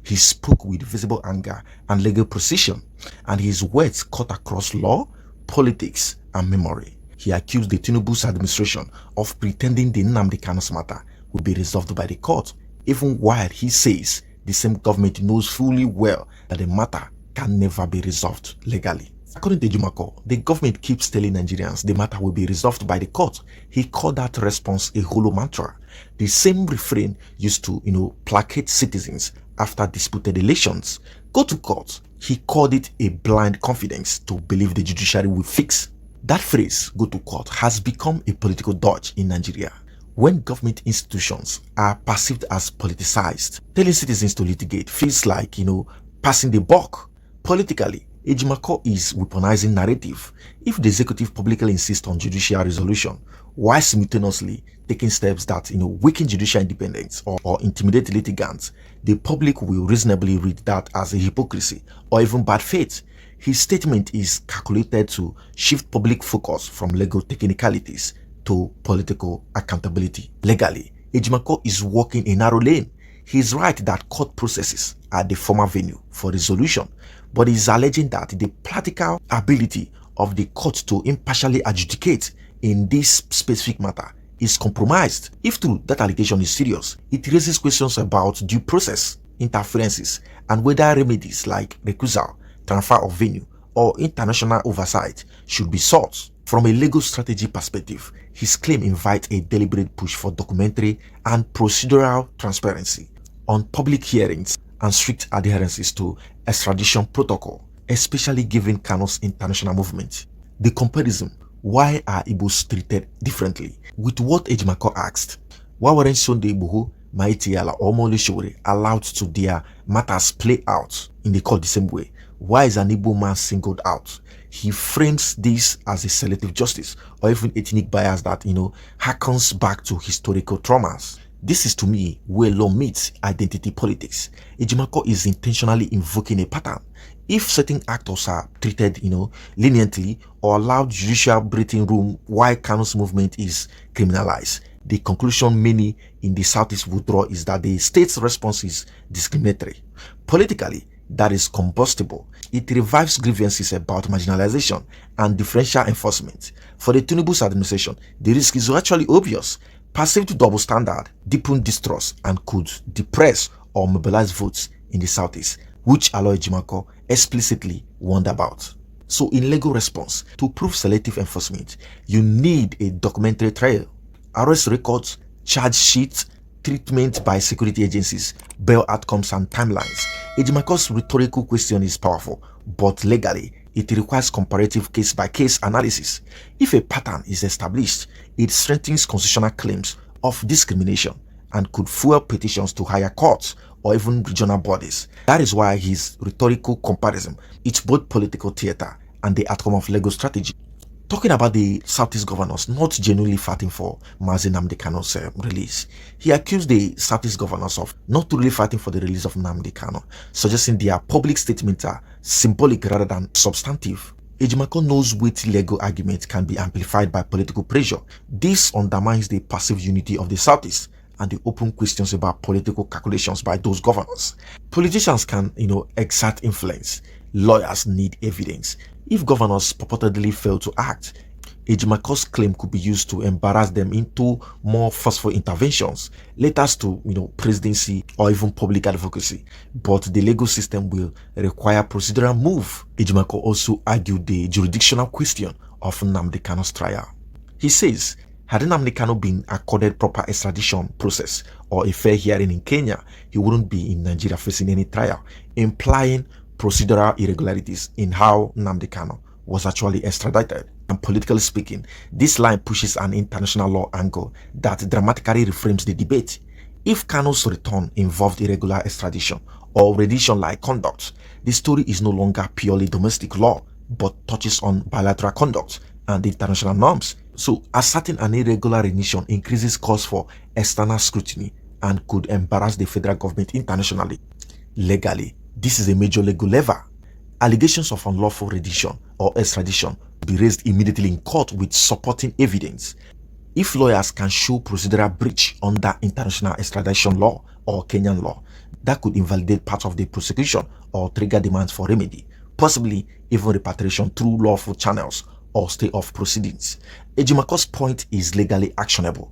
He spoke with visible anger and legal precision, and his words cut across law, politics, and memory. He accused the Tinubu's administration of pretending the Nnamdi Kanu's matter will be resolved by the court, even while he says the same government knows fully well that the matter can never be resolved legally. According to Ejimakor, the government keeps telling Nigerians the matter will be resolved by the court. He called that response a hollow mantra, the same refrain used to, placate citizens after disputed elections. Go to court. He called it a blind confidence to believe the judiciary will fix. That phrase, go to court, has become a political dodge in Nigeria. When government institutions are perceived as politicized, telling citizens to litigate feels like, passing the buck. Politically, Ejimakor is weaponizing narrative. If the executive publicly insists on judicial resolution, while simultaneously taking steps that, weaken judicial independence or intimidate litigants, the public will reasonably read that as a hypocrisy or even bad faith. His statement is calculated to shift public focus from legal technicalities to political accountability. Legally, Ejimakor is walking a narrow lane. He is right that court processes are the former venue for resolution, but he is alleging that the practical ability of the court to impartially adjudicate in this specific matter is compromised. If true, that allegation is serious, it raises questions about due process, interferences, and whether remedies like recusal, transfer of venue, or international oversight should be sought. From a legal strategy perspective, his claim invites a deliberate push for documentary and procedural transparency on public hearings and strict adherences to extradition protocol, especially given Kanu's international movement. The comparison, why are Igbos treated differently, with what Ejimakor asked, why weren't Sunday Igboho, Miyetti Allah, or Omoyele Sowore allowed to their matters play out in the court the same way, Why is an Igbo man singled out? He frames this as a selective justice or even ethnic bias that, harkens back to historical traumas. This is to me where law meets identity politics. Ejimakor is intentionally invoking a pattern. If certain actors are treated, leniently or allowed judicial breathing room while Kanu's movement is criminalized, the conclusion many in the Southeast would draw is that the state's response is discriminatory. Politically, that is combustible. It revives grievances about marginalization and differential enforcement. For the Tinubu's administration, the risk is actually obvious. Perceived double standard deepen distrust and could depress or mobilize votes in the Southeast, which Aloy Ejimakor explicitly warned about. So in legal response, to prove selective enforcement, you need a documentary trail, arrest records, charge sheets, treatment by security agencies, bail outcomes and timelines. Ejimakor's rhetorical question is powerful, but legally, it requires comparative case-by-case analysis. If a pattern is established, it strengthens constitutional claims of discrimination and could fuel petitions to higher courts or even regional bodies. That is why his rhetorical comparison is both political theater and the outcome of legal strategy. Talking about the Southeast governors not genuinely fighting for Mazi Nnamdi Kanu's release, he accused the Southeast governors of not really fighting for the release of Nnamdi Kanu, suggesting their public statements are symbolic rather than substantive. Ejimakor knows which legal argument can be amplified by political pressure. This undermines the passive unity of the Southeast and the open questions about political calculations by those governors. Politicians can, exert influence. Lawyers need evidence. If governors purportedly fail to act, Ejimakor's claim could be used to embarrass them into more forceful interventions, letters to presidency or even public advocacy. But the legal system will require procedural move. Ejimakor also argued the jurisdictional question of Nnamdi Kanu's trial. He says, had Nnamdi Kanu been accorded proper extradition process or a fair hearing in Kenya, he wouldn't be in Nigeria facing any trial, implying procedural irregularities in how Nnamdi Kanu was actually extradited. And politically speaking, this line pushes an international law angle that dramatically reframes the debate. If Kanu's return involved irregular extradition or rendition-like conduct, the story is no longer purely domestic law, but touches on bilateral conduct and international norms. So, asserting an irregular rendition increases cause for external scrutiny and could embarrass the federal government internationally. Legally, this is a major legal lever. Allegations of unlawful rendition or extradition be raised immediately in court with supporting evidence. If lawyers can show procedural breach under international extradition law or Kenyan law, that could invalidate part of the prosecution or trigger demands for remedy, possibly even repatriation through lawful channels or stay of proceedings. Ejimakor's point is legally actionable.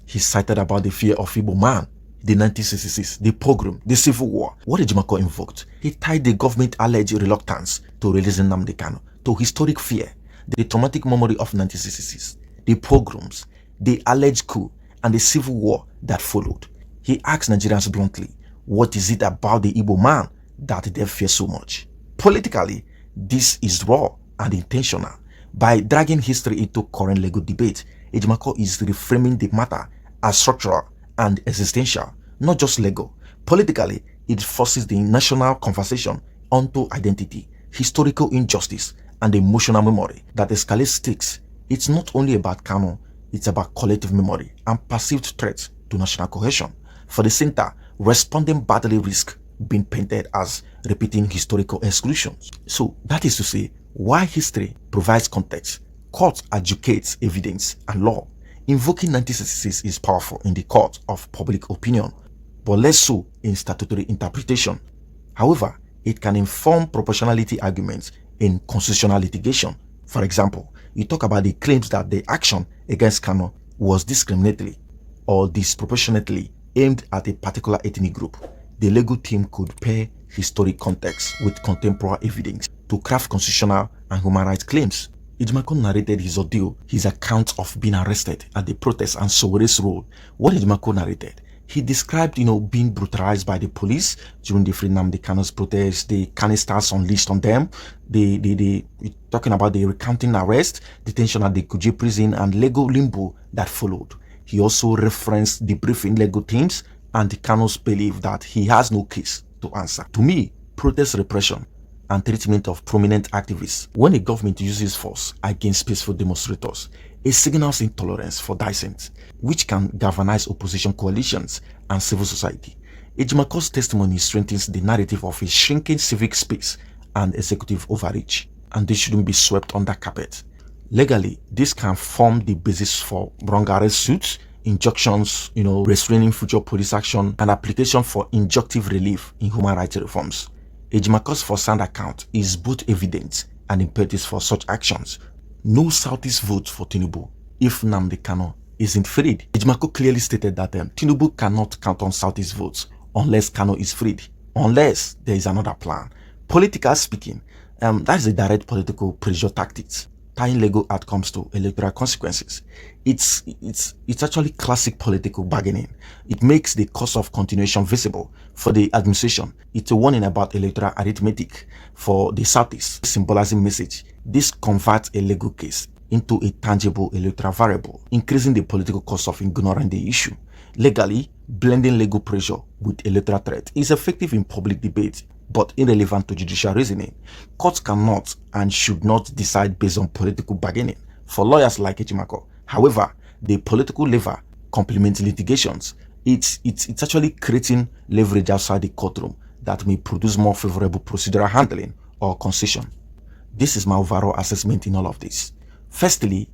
He cited about the fear of Igbo man, the 1966, the pogrom, the civil war. What Ejimakor invoked, he tied the government alleged reluctance to releasing Nnamdi Kanu to historic fear, the traumatic memory of 1966, the pogroms, the alleged coup, and the civil war that followed. He asked Nigerians bluntly, what is it about the Igbo man that they fear so much? Politically, this is raw and intentional. By dragging history into current legal debate, Ejimakor is reframing the matter as structural and existential, not just legal. Politically, it forces the national conversation onto identity, historical injustice, and emotional memory that escalates stakes. It's not only about Kanu, it's about collective memory and perceived threats to national cohesion. For the center, responding badly risk being painted as repeating historical exclusions. So that is to say, while history provides context, court educates evidence and law. Invoking 1966 is powerful in the court of public opinion, but less so in statutory interpretation. However, it can inform proportionality arguments in constitutional litigation. For example, you talk about the claims that the action against Kanu was discriminatory or disproportionately aimed at a particular ethnic group. The legal team could pair historic context with contemporary evidence to craft constitutional and human rights claims. Ejimakor narrated his ordeal, his account of being arrested at the protest and Sowore's role. What Ejimakor narrated, he described, being brutalized by the police during the Free Nnamdi Kanu's protest, the canisters unleashed on them, talking about the recounting arrest, detention at the Kuje prison, and legal limbo that followed. He also referenced the briefing legal teams and the Kanu's belief that he has no case to answer. To me, protest repression and treatment of prominent activists. When a government uses force against peaceful demonstrators, it signals intolerance for dissent, which can galvanize opposition coalitions and civil society. Ejimakor's testimony strengthens the narrative of a shrinking civic space and executive overreach, and this shouldn't be swept under carpet. Legally, this can form the basis for wrong arrest suits, injunctions, restraining future police action, and application for injunctive relief in human rights reforms. Ejimakor's first-hand account is both evidence and impetus for such actions. No Southeast votes for Tinubu if Nnamdi Kanu isn't freed. Ejimakor clearly stated that Tinubu cannot count on Southeast votes unless Kanu is freed, unless there is another plan. Politically speaking, that is a direct political pressure tactics, tying legal outcomes to electoral consequences. It's actually classic political bargaining. It makes the cost of continuation visible for the administration. It's a warning about electoral arithmetic for the Southeast. Symbolizing message. This converts a legal case into a tangible electoral variable, increasing the political cost of ignoring the issue. Legally, blending legal pressure with electoral threat is effective in public debate, but irrelevant to judicial reasoning. Courts cannot and should not decide based on political bargaining for lawyers like Ejimakor. However, the political lever complements litigations. It's actually creating leverage outside the courtroom that may produce more favorable procedural handling or concession. This is my overall assessment in all of this. Firstly,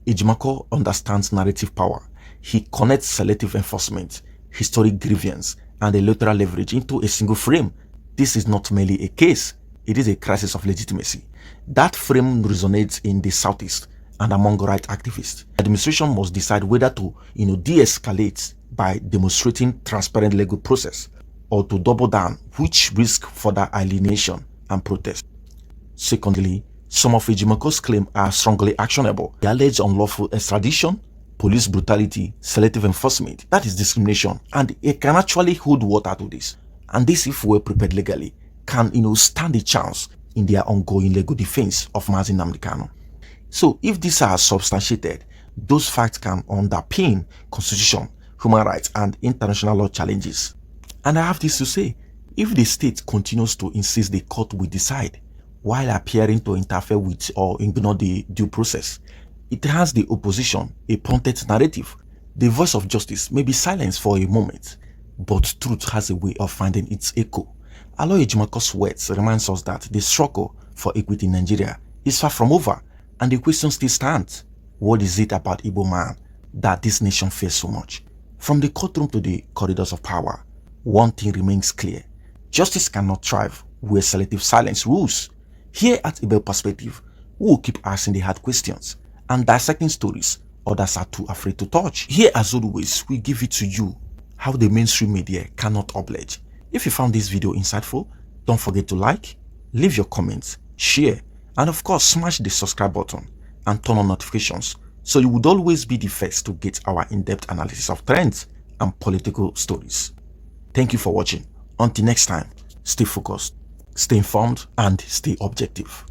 Ejimakor understands narrative power. He connects selective enforcement, historic grievance, and electoral leverage into a single frame. This is not merely a case, it is a crisis of legitimacy. That frame resonates in the Southeast and among right activists. The administration must decide whether to de-escalate by demonstrating transparent legal process or to double down, which risk further alienation and protest. Secondly, some of Ejimakor's claims are strongly actionable. They allege unlawful extradition, police brutality, selective enforcement, that is discrimination, and it can actually hold water to this. And this, if we're prepared legally, can stand a chance in their ongoing legal defense of Mazi Nnamdi Kanu. So if these are substantiated, those facts can underpin constitution, human rights, and international law challenges. And I have this to say, if the state continues to insist the court will decide while appearing to interfere with or ignore the due process, it has the opposition a punted narrative. The voice of justice may be silenced for a moment, but truth has a way of finding its echo. Aloy Ejimakor's words reminds us that the struggle for equity in Nigeria is far from over, and the question still stands. What is it about Igbo man that this nation fears so much? From the courtroom to the corridors of power, one thing remains clear. Justice cannot thrive where selective silence rules. Here at Igbo Perspective, we will keep asking the hard questions and dissecting stories others are too afraid to touch. Here, as always, we give it to you how the mainstream media cannot oblige. If you found this video insightful, don't forget to like, leave your comments, share, and of course smash the subscribe button and turn on notifications so you would always be the first to get our in-depth analysis of trends and political stories. Thank you for watching. Until next time, stay focused, stay informed, and stay objective.